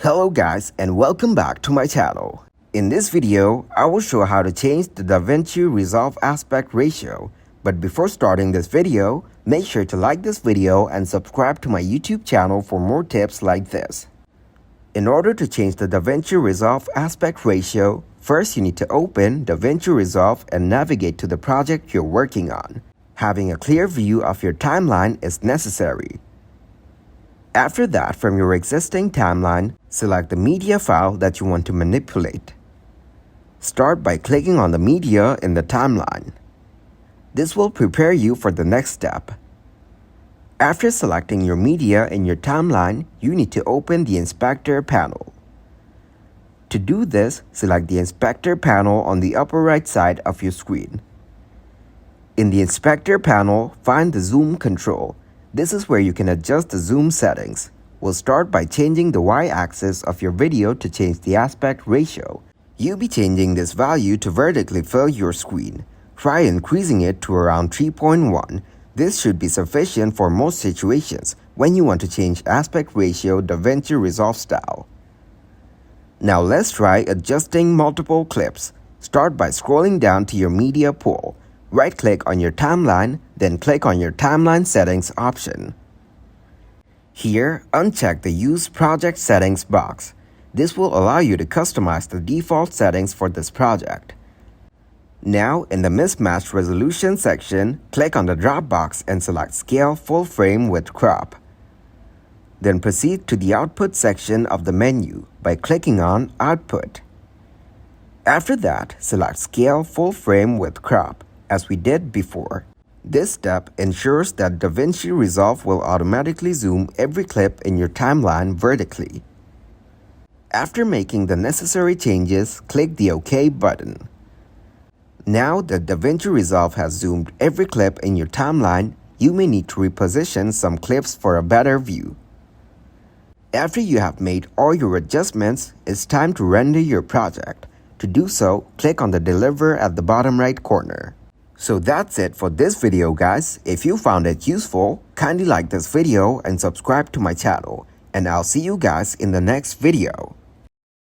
Hello guys and welcome back to my channel. In this video, I will show how to change the Divinci Resolve aspect ratio. But before starting this video, make sure to like this video and subscribe to my YouTube channel for more tips like this. In order to change the Divinci Resolve aspect ratio, first you need to open Divinci Resolve and navigate to the project you're working on. Having a clear view of your timeline is necessary. After that, from your existing timeline, select the media file that you want to manipulate. Start by clicking on the media in the timeline. This will prepare you for the next step. After selecting your media in your timeline, you need to open the inspector panel. To do this, select the inspector panel on the upper right side of your screen. In the inspector panel, find the zoom control. This is where you can adjust the zoom settings. We'll start by changing the y-axis of your video to change the aspect ratio. You'll be changing this value to vertically fill your screen. Try increasing it to around 3.1. This should be sufficient for most situations when you want to change aspect ratio Divinci Resolve style. Now let's try adjusting multiple clips. Start by scrolling down to your media pool. Right-click on your timeline, then click on your timeline settings option. Here, uncheck the Use Project Settings box. This will allow you to customize the default settings for this project. Now, in the Mismatch Resolution section, click on the drop box and select Scale Full Frame with Crop. Then proceed to the Output section of the menu by clicking on Output. After that, select Scale Full Frame with Crop, as we did before. This step ensures that Divinci Resolve will automatically zoom every clip in your timeline vertically. After making the necessary changes, click the OK button. Now that Divinci Resolve has zoomed every clip in your timeline, you may need to reposition some clips for a better view. After you have made all your adjustments, it's time to render your project. To do so, click on the Deliver at the bottom right corner. So that's it for this video guys. If you found it useful, kindly like this video and subscribe to my channel. And I'll see you guys in the next video.